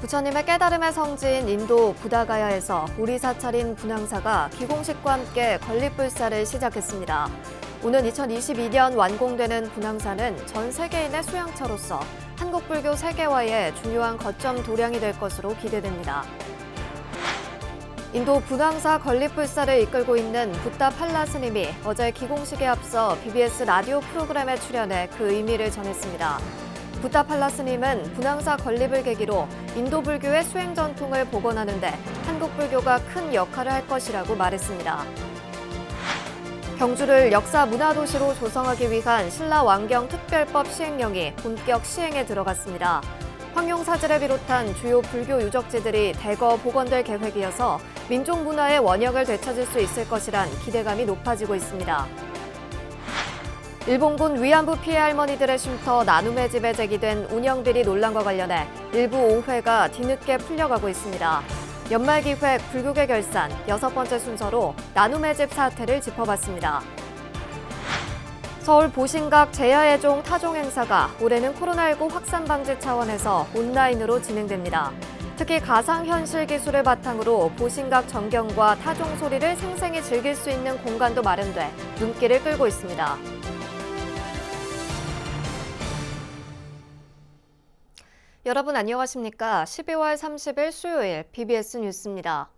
부처님의 깨달음의 성지인 인도 부다가야에서 우리 사찰인 분향사가 기공식과 함께 건립불사를 시작했습니다. 오는 2022년 완공되는 분향사는 전 세계인의 수양처로서 한국 불교 세계화의 중요한 거점 도량이 될 것으로 기대됩니다. 인도 분향사 건립불사를 이끌고 있는 붓다 팔라 스님이 어제 기공식에 앞서 BBS 라디오 프로그램에 출연해 그 의미를 전했습니다. 붓다 팔라 스님은 분향사 건립을 계기로 인도 불교의 수행 전통을 복원하는 데 한국 불교가 큰 역할을 할 것이라고 말했습니다. 경주를 역사 문화도시로 조성하기 위한 신라 왕경 특별법 시행령이 본격 시행에 들어갔습니다. 황룡사지를 비롯한 주요 불교 유적지들이 대거 복원될 계획이어서 민족 문화의 원형을 되찾을 수 있을 것이란 기대감이 높아지고 있습니다. 일본군 위안부 피해 할머니들의 쉼터 나눔의 집에 제기된 운영비리 논란과 관련해 일부 오회가 뒤늦게 풀려가고 있습니다. 연말기획 불교계 결산 6번째 순서로 나눔의 집 사태를 짚어봤습니다. 서울 보신각 제야예종 타종 행사가 올해는 코로나19 확산 방지 차원에서 온라인으로 진행됩니다. 특히 가상현실 기술을 바탕으로 보신각 전경과 타종 소리를 생생히 즐길 수 있는 공간도 마련돼 눈길을 끌고 있습니다. 여러분 안녕하십니까? 12월 30일 수요일 BBS 뉴스입니다.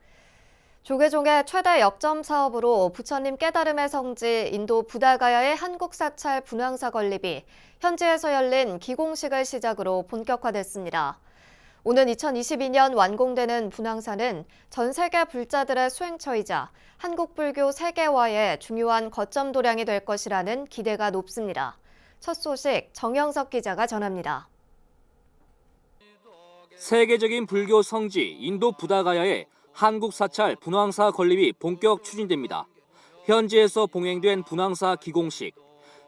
조계종의 최대 역점 사업으로 부처님 깨달음의 성지 인도 부다가야의 한국 사찰 분향사 건립이 현지에서 열린 기공식을 시작으로 본격화됐습니다. 오는 2022년 완공되는 분향사는 전 세계 불자들의 수행처이자 한국 불교 세계화의 중요한 거점 도량이 될 것이라는 기대가 높습니다. 첫 소식 정영석 기자가 전합니다. 세계적인 불교 성지 인도 부다가야의 한국 사찰 분향사 건립이 본격 추진됩니다. 현지에서 봉행된 분향사 기공식,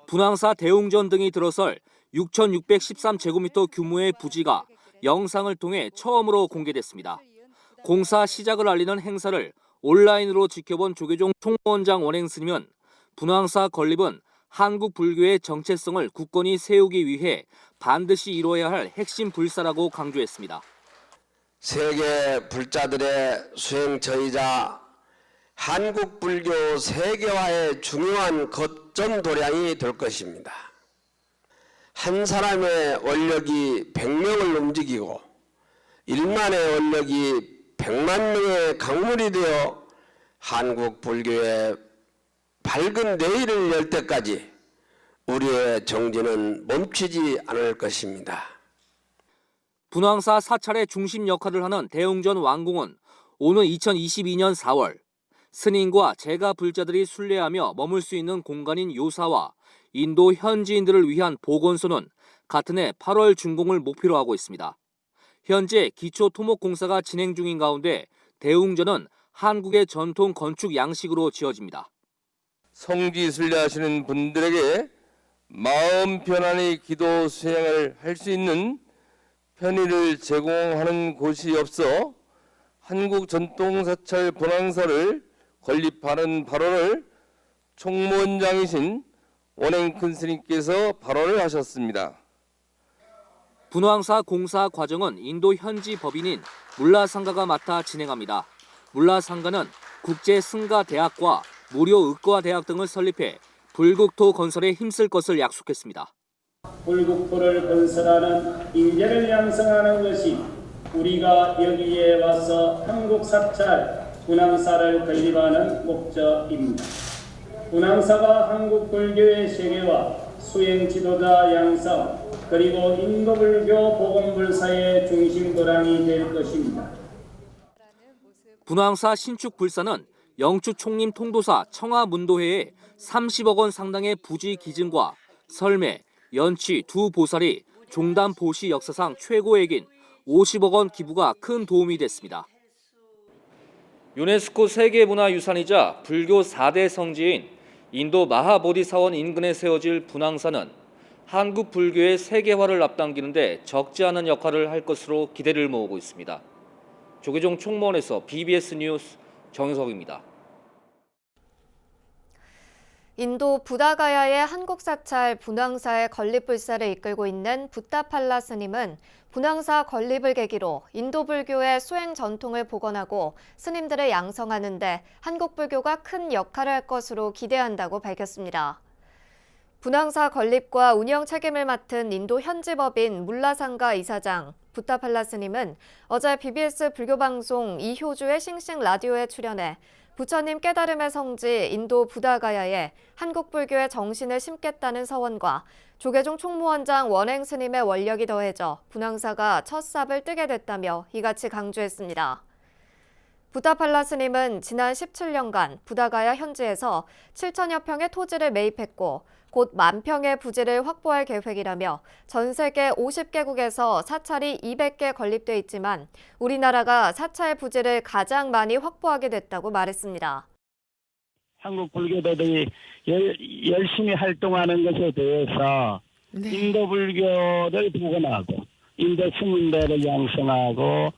분향사 대웅전 등이 들어설 6,613제곱미터 규모의 부지가 영상을 통해 처음으로 공개됐습니다. 공사 시작을 알리는 행사를 온라인으로 지켜본 조계종 총무원장 원행 스님은 분향사 건립은 한국 불교의 정체성을 굳건히 세우기 위해 반드시 이루어야 할 핵심 불사라고 강조했습니다. 세계 불자들의 수행처이자 한국 불교 세계화의 중요한 거점 도량이 될 것입니다. 한 사람의 원력이 100명을 움직이고 1만의 원력이 100만 명의 강물이 되어 한국 불교의 밝은 내일을 열 때까지 우리의 정진은 멈추지 않을 것입니다. 분향사 사찰의 중심 역할을 하는 대웅전 왕궁은 오는 2022년 4월 스님과 제가 불자들이 순례하며 머물 수 있는 공간인 요사와 인도 현지인들을 위한 보건소는 같은 해 8월 준공을 목표로 하고 있습니다. 현재 기초 토목 공사가 진행 중인 가운데 대웅전은 한국의 전통 건축 양식으로 지어집니다. 성지 순례하시는 분들에게 마음 편안히 기도 수행을 할 수 있는 편의를 제공하는 곳이 없어 한국 전통사찰 분향사를 건립하는 발언을 총무원장이신 원행 큰 스님께서 발언을 하셨습니다. 분향사 공사 과정은 인도 현지 법인인 물라상가가 맡아 진행합니다. 물라상가는 국제승가대학과 무료 의과대학 등을 설립해 불국토 건설에 힘쓸 것을 약속했습니다. 불국토를 건설하는 인재를 양성하는 것이 우리가 여기에 와서 한국 사찰 분향사를 건립하는 목적입니다. 분향사가 한국 불교의 세계화, 수행 지도자 양성, 그리고 인도 불교 복음불사의 중심 도량이 될 것입니다. 분향사 신축 불사는 영추 총림 통도사 청하문도회에 30억 원 상당의 부지 기증과 설매, 연치 두 보살이 종단 보시 역사상 최고액인 50억 원 기부가 큰 도움이 됐습니다. 유네스코 세계문화유산이자 불교 4대 성지인 인도 마하보디사원 인근에 세워질 분향사는 한국 불교의 세계화를 앞당기는 데 적지 않은 역할을 할 것으로 기대를 모으고 있습니다. 조계종 총무원에서 BBS 뉴스 정효석입니다. 인도 부다가야의 한국 사찰 분황사의 건립 불사를 이끌고 있는 부타팔라 스님은 분황사 건립을 계기로 인도 불교의 수행 전통을 복원하고 스님들을 양성하는 데 한국 불교가 큰 역할을 할 것으로 기대한다고 밝혔습니다. 분황사 건립과 운영 책임을 맡은 인도 현지법인 물라상가 이사장 부타팔라 스님은 어제 BBS 불교방송 이효주의 싱싱 라디오에 출연해 부처님 깨달음의 성지 인도 부다가야에 한국 불교의 정신을 심겠다는 서원과 조계종 총무원장 원행 스님의 원력이 더해져 분황사가 첫 삽을 뜨게 됐다며 이같이 강조했습니다. 부타팔라 스님은 지난 17년간 부다가야 현지에서 7천여 평의 토지를 매입했고 곧 10,000평의 부지를 확보할 계획이라며 전 세계 50개국에서 사찰이 200개 건립돼 있지만 우리나라가 사찰 부지를 가장 많이 확보하게 됐다고 말했습니다. 한국 불교도들이 열심히 활동하는 것에 대해서 인도 불교를 복원하고 인도 스님들을 양성하고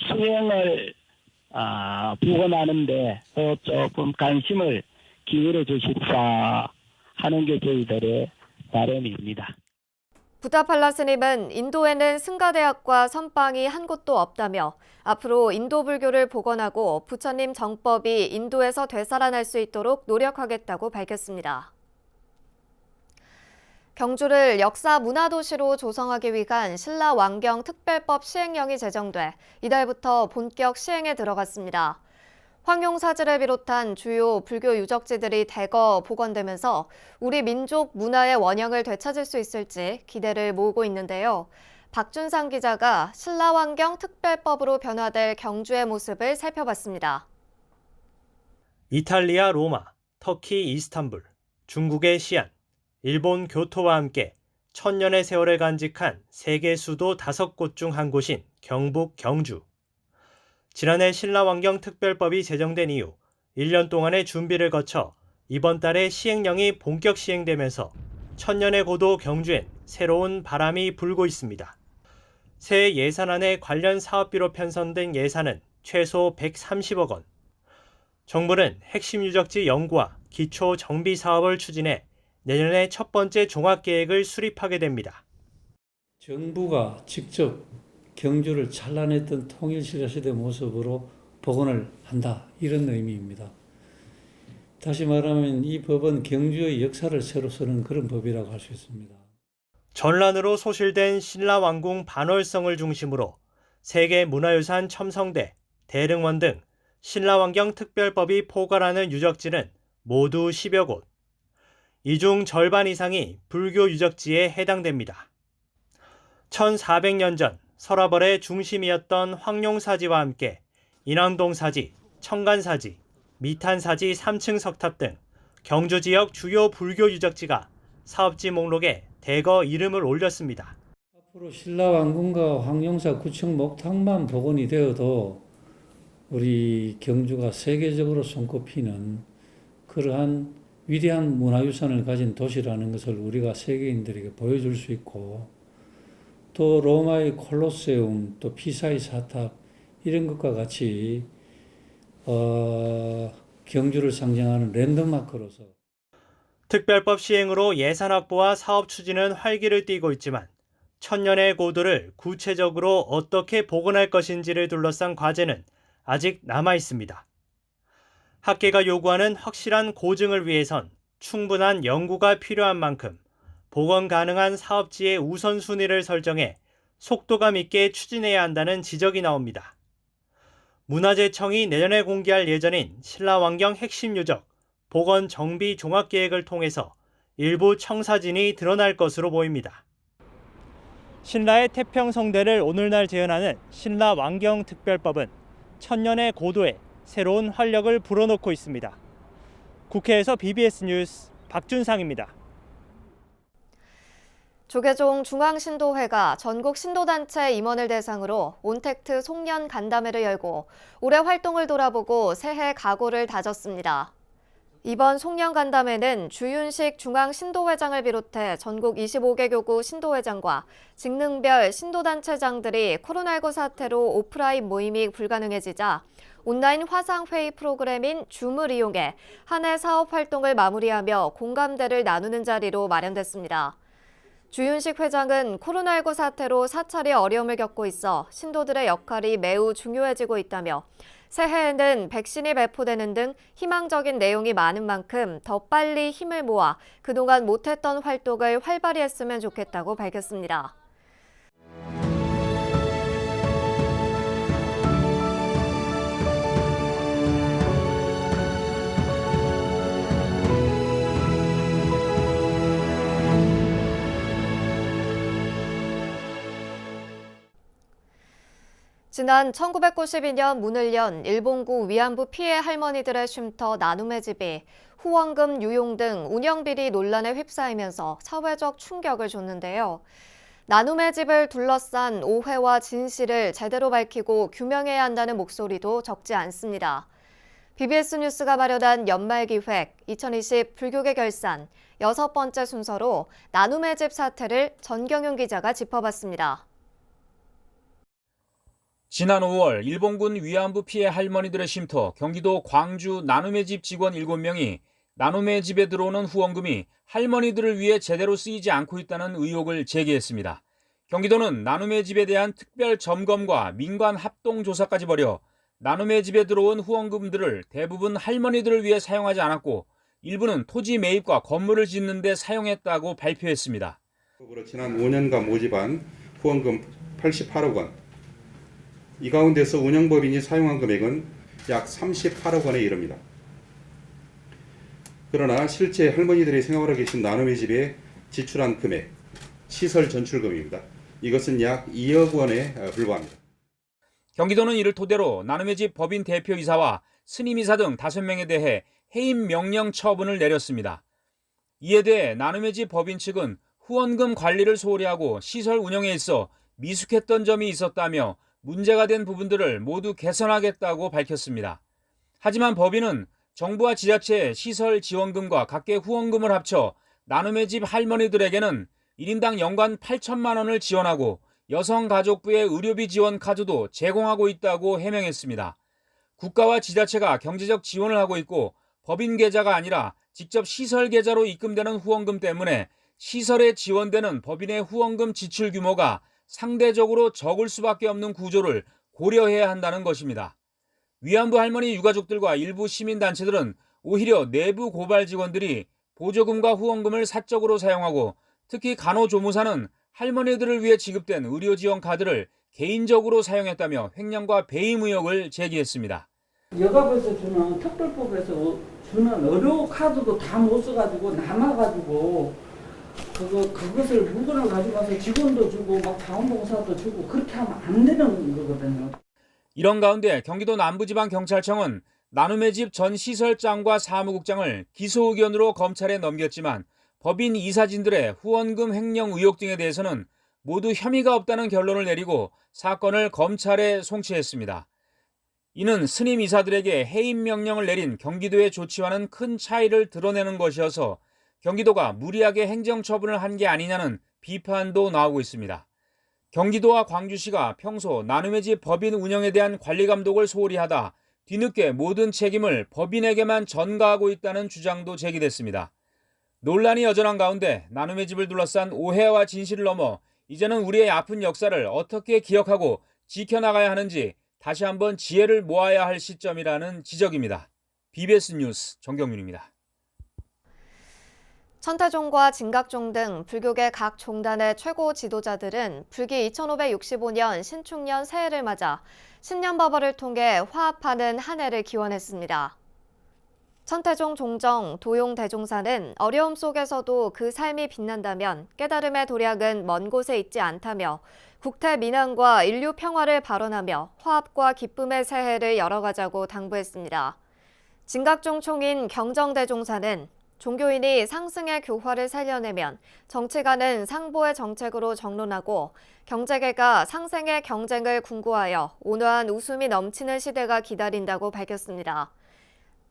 수행을 복원하는데 또 조금 관심을 기울여 주십사 하는 게 저희들의 바람입니다. 부타팔라 스님은 인도에는 승가대학과 선방이 한 곳도 없다며 앞으로 인도 불교를 복원하고 부처님 정법이 인도에서 되살아날 수 있도록 노력하겠다고 밝혔습니다. 경주를 역사 문화도시로 조성하기 위한 신라왕경 특별법 시행령이 제정돼 이달부터 본격 시행에 들어갔습니다. 황룡사지를 비롯한 주요 불교 유적지들이 대거 복원되면서 우리 민족 문화의 원형을 되찾을 수 있을지 기대를 모으고 있는데요. 박준상 기자가 신라왕경 특별법으로 변화될 경주의 모습을 살펴봤습니다. 이탈리아 로마, 터키 이스탄불, 중국의 시안, 일본 교토와 함께 천년의 세월을 간직한 세계 수도 5곳 중 한 곳인 경북 경주. 지난해 신라왕경 특별법이 제정된 이후 1년 동안의 준비를 거쳐 이번 달에 시행령이 본격 시행되면서 천년의 고도 경주엔 새로운 바람이 불고 있습니다. 새 예산안에 관련 사업비로 편성된 예산은 최소 130억 원. 정부는 핵심 유적지 연구와 기초 정비 사업을 추진해 내년에 첫 번째 종합계획을 수립하게 됩니다. 정부가 직접 경주를 찬란했던 통일신라시대 모습으로 복원을 한다, 이런 의미입니다. 다시 말하면 이 법은 경주의 역사를 새로 쓰는 그런 법이라고 할 수 있습니다. 전란으로 소실된 신라왕궁 반월성을 중심으로 세계문화유산 첨성대, 대릉원 등 신라왕경 특별법이 포괄하는 유적지는 모두 10여 곳. 이 중 절반 이상이 불교 유적지에 해당됩니다. 1400년 전 설화벌의 중심이었던 황룡사지와 함께 인왕동사지, 청간사지, 미탄사지 3층 석탑 등 경주 지역 주요 불교 유적지가 사업지 목록에 대거 이름을 올렸습니다. 앞으로 신라왕궁과 황룡사 구청 목탑만 복원이 되어도 우리 경주가 세계적으로 손꼽히는 그러한 위대한 문화유산을 가진 도시라는 것을 우리가 세계인들에게 보여줄 수 있고, 또 로마의 콜로세움, 또 피사의 사탑 이런 것과 같이 경주를 상징하는 랜드마크로서 특별법 시행으로 예산 확보와 사업 추진은 활기를 띠고 있지만 천년의 고도를 구체적으로 어떻게 복원할 것인지를 둘러싼 과제는 아직 남아 있습니다. 학계가 요구하는 확실한 고증을 위해선 충분한 연구가 필요한 만큼 복원 가능한 사업지의 우선순위를 설정해 속도감 있게 추진해야 한다는 지적이 나옵니다. 문화재청이 내년에 공개할 예정인 신라왕경 핵심 유적 복원 정비 종합계획을 통해서 일부 청사진이 드러날 것으로 보입니다. 신라의 태평성대를 오늘날 재현하는 신라왕경 특별법은 천년의 고도에 새로운 활력을 불어넣고 있습니다. 국회에서 BBS 뉴스 박준상입니다. 조계종 중앙신도회가 전국 신도단체 임원을 대상으로 온택트 송년 간담회를 열고 올해 활동을 돌아보고 새해 각오를 다졌습니다. 이번 송년간담회는 주윤식 중앙신도회장을 비롯해 전국 25개 교구 신도회장과 직능별 신도단체장들이 코로나19 사태로 오프라인 모임이 불가능해지자 온라인 화상회의 프로그램인 줌을 이용해 한 해 사업 활동을 마무리하며 공감대를 나누는 자리로 마련됐습니다. 주윤식 회장은 코로나19 사태로 사찰이 어려움을 겪고 있어 신도들의 역할이 매우 중요해지고 있다며 새해에는 백신이 배포되는 등 희망적인 내용이 많은 만큼 더 빨리 힘을 모아 그동안 못했던 활동을 활발히 했으면 좋겠다고 밝혔습니다. 지난 1992년 문을 연 일본군 위안부 피해 할머니들의 쉼터 나눔의 집이 후원금 유용 등 운영비리 논란에 휩싸이면서 사회적 충격을 줬는데요. 나눔의 집을 둘러싼 오해와 진실을 제대로 밝히고 규명해야 한다는 목소리도 적지 않습니다. BBS 뉴스가 마련한 연말기획 2020 불교계 결산 6번째 순서로 나눔의 집 사태를 전경윤 기자가 짚어봤습니다. 지난 5월 일본군 위안부 피해 할머니들의 쉼터 경기도 광주 나눔의 집 직원 7명이 나눔의 집에 들어오는 후원금이 할머니들을 위해 제대로 쓰이지 않고 있다는 의혹을 제기했습니다. 경기도는 나눔의 집에 대한 특별 점검과 민관 합동 조사까지 벌여 나눔의 집에 들어온 후원금들을 대부분 할머니들을 위해 사용하지 않았고 일부는 토지 매입과 건물을 짓는 데 사용했다고 발표했습니다. 지난 5년간 모집한 후원금 88억 원. 이 가운데서 운영법인이 사용한 금액은 약 38억 원에 이릅니다. 그러나 실제 할머니들이 생활하고 계신 나눔의 집에 지출한 금액, 시설 전출금입니다. 이것은 약 2억 원에 불과합니다. 경기도는 이를 토대로 나눔의 집 법인 대표이사와 스님이사 등 5명에 대해 해임 명령 처분을 내렸습니다. 이에 대해 나눔의 집 법인 측은 후원금 관리를 소홀히 하고 시설 운영에 있어 미숙했던 점이 있었다며 문제가 된 부분들을 모두 개선하겠다고 밝혔습니다. 하지만 법인은 정부와 지자체의 시설 지원금과 각계 후원금을 합쳐 나눔의 집 할머니들에게는 1인당 연간 8천만 원을 지원하고 여성가족부의 의료비 지원 카드도 제공하고 있다고 해명했습니다. 국가와 지자체가 경제적 지원을 하고 있고 법인 계좌가 아니라 직접 시설 계좌로 입금되는 후원금 때문에 시설에 지원되는 법인의 후원금 지출 규모가 상대적으로 적을 수밖에 없는 구조를 고려해야 한다는 것입니다. 위안부 할머니 유가족들과 일부 시민단체들은 오히려 내부 고발 직원들이 보조금과 후원금을 사적으로 사용하고 특히 간호조무사는 할머니들을 위해 지급된 의료지원 카드를 개인적으로 사용했다며 횡령과 배임 의혹을 제기했습니다. 여가부에서 주는 특별법에서 주는 의료 카드도 다 못 써가지고 남아가지고 그것을 물건을 가지고 와서 직원도 주고 막 자원봉사도 주고 그렇게 하면 안 되는 거거든요. 이런 가운데 경기도 남부지방경찰청은 나눔의 집 전 시설장과 사무국장을 기소 의견으로 검찰에 넘겼지만 법인 이사진들의 후원금 횡령 의혹 등에 대해서는 모두 혐의가 없다는 결론을 내리고 사건을 검찰에 송치했습니다. 이는 스님 이사들에게 해임 명령을 내린 경기도의 조치와는 큰 차이를 드러내는 것이어서 경기도가 무리하게 행정처분을 한 게 아니냐는 비판도 나오고 있습니다. 경기도와 광주시가 평소 나눔의 집 법인 운영에 대한 관리 감독을 소홀히 하다 뒤늦게 모든 책임을 법인에게만 전가하고 있다는 주장도 제기됐습니다. 논란이 여전한 가운데 나눔의 집을 둘러싼 오해와 진실을 넘어 이제는 우리의 아픈 역사를 어떻게 기억하고 지켜나가야 하는지 다시 한번 지혜를 모아야 할 시점이라는 지적입니다. BBS 뉴스 정경윤입니다. 천태종과 진각종 등 불교계 각 종단의 최고 지도자들은 불기 2565년 신축년 새해를 맞아 신년법어를 통해 화합하는 한 해를 기원했습니다. 천태종 종정 도용대종사는 어려움 속에서도 그 삶이 빛난다면 깨달음의 도량은 먼 곳에 있지 않다며 국태 민안과 인류 평화를 발언하며 화합과 기쁨의 새해를 열어가자고 당부했습니다. 진각종 총인 경정대종사는 종교인이 상승의 교화를 살려내면 정치가는 상보의 정책으로 정론하고 경제계가 상생의 경쟁을 궁구하여 온화한 웃음이 넘치는 시대가 기다린다고 밝혔습니다.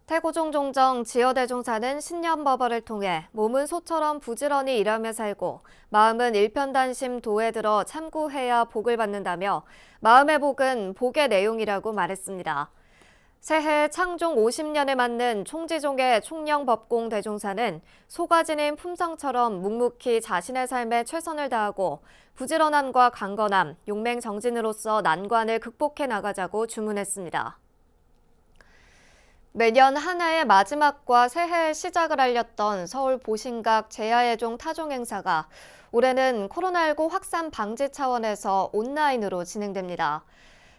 태고종 종정 지여대종사는 신년버벌을 통해 몸은 소처럼 부지런히 일하며 살고 마음은 일편단심 도에 들어 참고해야 복을 받는다며 마음의 복은 복의 내용이라고 말했습니다. 새해 창종 50년에 맞는 총지종의 총령법공 대종사는 소가지님 품성처럼 묵묵히 자신의 삶에 최선을 다하고 부지런함과 강건함, 용맹정진으로서 난관을 극복해 나가자고 주문했습니다. 매년 한 해의 마지막과 새해의 시작을 알렸던 서울 보신각 제야예종 타종 행사가 올해는 코로나19 확산 방지 차원에서 온라인으로 진행됩니다.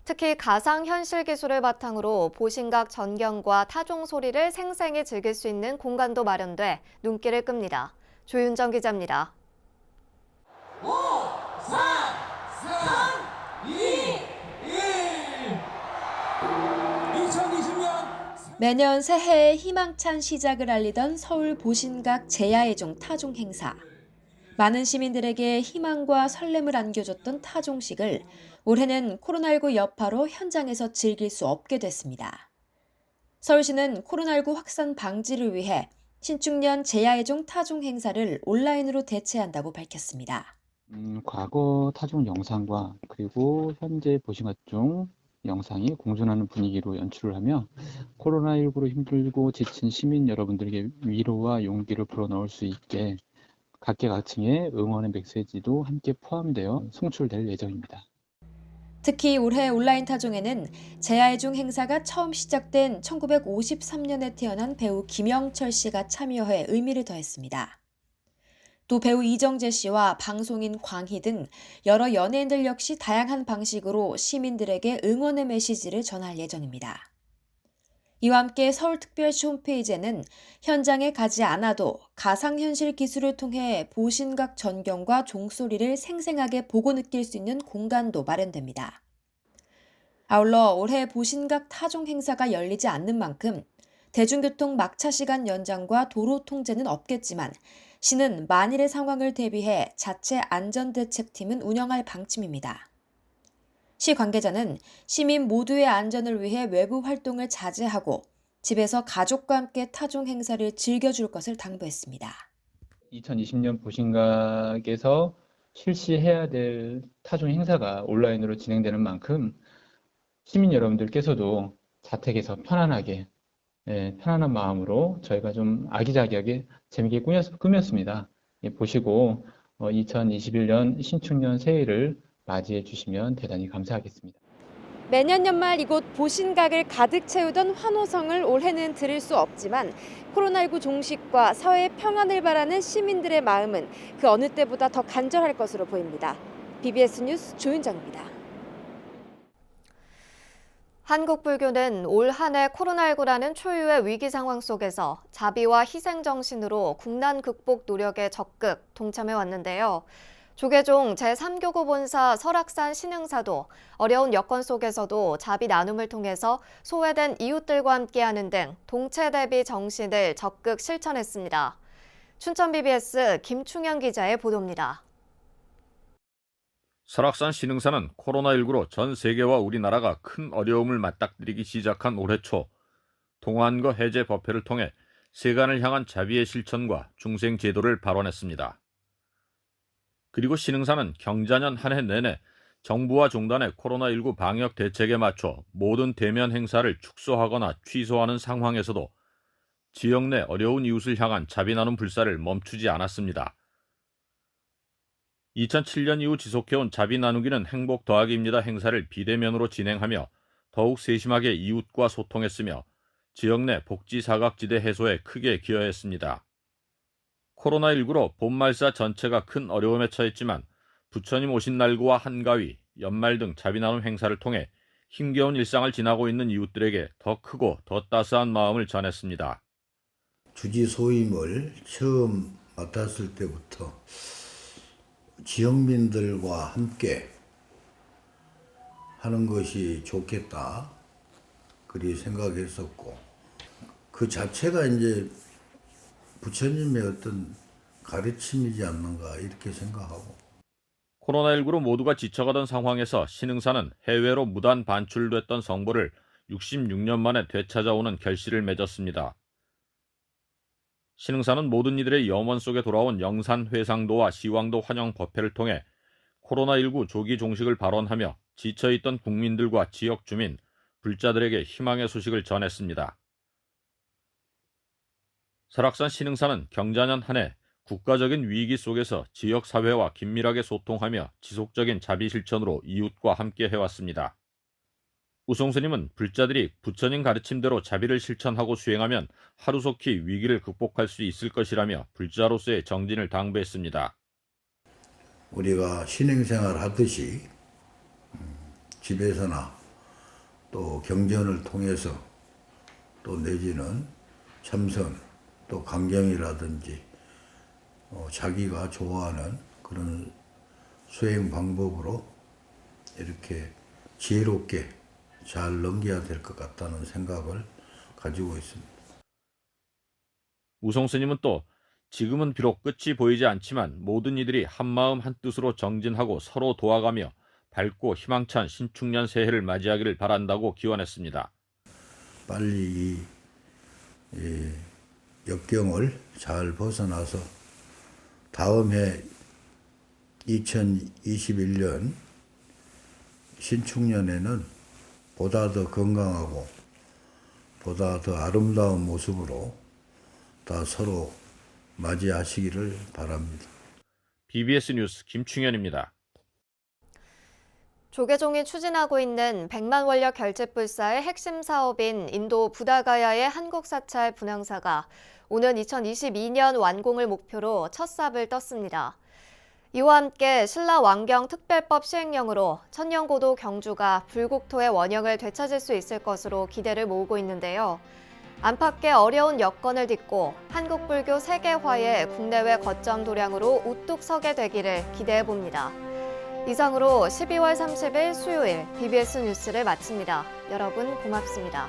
특히 가상현실 기술을 바탕으로 보신각 전경과 타종 소리를 생생히 즐길 수 있는 공간도 마련돼 눈길을 끕니다. 조윤정 기자입니다. 5, 4, 3, 2, 1. 2020년 매년 새해의 희망찬 시작을 알리던 서울 보신각 제야예종 타종 행사. 많은 시민들에게 희망과 설렘을 안겨줬던 타종식을 올해는 코로나19 여파로 현장에서 즐길 수 없게 됐습니다. 서울시는 코로나19 확산 방지를 위해 신축년 제야예종 타종 행사를 온라인으로 대체한다고 밝혔습니다. 과거 타종 영상과 그리고 현재 보신각종 영상이 공존하는 분위기로 연출을 하며 코로나19로 힘들고 지친 시민 여러분들에게 위로와 용기를 불어넣을 수 있게 각계각층의 응원의 메시지도 함께 포함되어 송출될 예정입니다. 특히 올해 온라인 타종에는 제야예종 행사가 처음 시작된 1953년에 태어난 배우 김영철 씨가 참여해 의미를 더했습니다. 또 배우 이정재 씨와 방송인 광희 등 여러 연예인들 역시 다양한 방식으로 시민들에게 응원의 메시지를 전할 예정입니다. 이와 함께 서울특별시 홈페이지에는 현장에 가지 않아도 가상현실 기술을 통해 보신각 전경과 종소리를 생생하게 보고 느낄 수 있는 공간도 마련됩니다. 아울러 올해 보신각 타종 행사가 열리지 않는 만큼 대중교통 막차 시간 연장과 도로 통제는 없겠지만 시는 만일의 상황을 대비해 자체 안전대책팀은 운영할 방침입니다. 시 관계자는 시민 모두의 안전을 위해 외부 활동을 자제하고 집에서 가족과 함께 타종 행사를 즐겨줄 것을 당부했습니다. 2020년 보신각에서 실시해야 될 타종 행사가 온라인으로 진행되는 만큼 시민 여러분들께서도 자택에서 편안하게 편안한 마음으로 저희가 좀 아기자기하게 재미있게 꾸몄습니다. 보시고 2021년 신축년 새해를 맞이해 주시면 대단히 감사하겠습니다. 매년 연말 이곳 보신각을 가득 채우던 환호성을 올해는 들을 수 없지만 코로나19 종식과 사회의 평안을 바라는 시민들의 마음은 그 어느 때보다 더 간절할 것으로 보입니다. BBS 뉴스 조윤정입니다. 한국 불교는 올 한 해 코로나19라는 초유의 위기 상황 속에서 자비와 희생 정신으로 국난 극복 노력에 적극 동참해 왔는데요. 조계종 제3교구 본사 설악산 신흥사도 어려운 여건 속에서도 자비 나눔을 통해서 소외된 이웃들과 함께하는 등 동체 대비 정신을 적극 실천했습니다. 춘천 BBS 김충현 기자의 보도입니다. 설악산 신흥사는 코로나19로 전 세계와 우리나라가 큰 어려움을 맞닥뜨리기 시작한 올해 초 동안거 해제 법회를 통해 세간을 향한 자비의 실천과 중생 제도를 발언했습니다. 그리고 신흥사는 경자년 한 해 내내 정부와 종단의 코로나19 방역 대책에 맞춰 모든 대면 행사를 축소하거나 취소하는 상황에서도 지역 내 어려운 이웃을 향한 자비 나눔 불사를 멈추지 않았습니다. 2007년 이후 지속해온 자비 나누기는 행복 더하기입니다 행사를 비대면으로 진행하며 더욱 세심하게 이웃과 소통했으며 지역 내 복지 사각지대 해소에 크게 기여했습니다. 코로나19로 봄말사 전체가 큰 어려움에 처했지만 부처님 오신 날과 한가위, 연말 등 자비 나눔 행사를 통해 힘겨운 일상을 지나고 있는 이웃들에게 더 크고 더 따스한 마음을 전했습니다. 주지소임을 처음 맡았을 때부터 지역민들과 함께 하는 것이 좋겠다 그리 생각했었고 그 자체가 이제 부처님의 어떤 가르침이지 않는가 이렇게 생각하고 코로나19로 모두가 지쳐가던 상황에서 신흥사는 해외로 무단 반출됐던 성보를 66년 만에 되찾아오는 결실을 맺었습니다. 신흥사는 모든 이들의 염원 속에 돌아온 영산회상도와 시왕도 환영 법회를 통해 코로나19 조기 종식을 발언하며 지쳐있던 국민들과 지역 주민, 불자들에게 희망의 소식을 전했습니다. 설악산 신흥사는 경자년 한 해 국가적인 위기 속에서 지역사회와 긴밀하게 소통하며 지속적인 자비 실천으로 이웃과 함께 해왔습니다. 우송스님은 불자들이 부처님 가르침대로 자비를 실천하고 수행하면 하루속히 위기를 극복할 수 있을 것이라며 불자로서의 정진을 당부했습니다. 우리가 신행생활 하듯이 집에서나 또 경전을 통해서 또 내지는 참선 또 강경이라든지 자기가 좋아하는 그런 수행 방법으로 이렇게 지혜롭게 잘 넘겨야 될 것 같다는 생각을 가지고 있습니다. 우송스님은 또 지금은 비록 끝이 보이지 않지만 모든 이들이 한마음 한뜻으로 정진하고 서로 도와가며 밝고 희망찬 신축년 새해를 맞이하기를 바란다고 기원했습니다. 빨리 이 역경을 잘 벗어나서 다음 해 2021년 신축년에는 보다 더 건강하고 보다 더 아름다운 모습으로 다 서로 맞이하시기를 바랍니다. BBS 뉴스 김충현입니다. 조계종이 추진하고 있는 100만 원력 결제불사의 핵심 사업인 인도 부다가야의 한국 사찰 분향사가 오는 2022년 완공을 목표로 첫 삽을 떴습니다. 이와 함께 신라 왕경 특별법 시행령으로 천년고도 경주가 불국토의 원형을 되찾을 수 있을 것으로 기대를 모으고 있는데요. 안팎의 어려운 여건을 딛고 한국 불교 세계화의 국내외 거점 도량으로 우뚝 서게 되기를 기대해봅니다. 이상으로 12월 30일 수요일 BBS 뉴스를 마칩니다. 여러분 고맙습니다.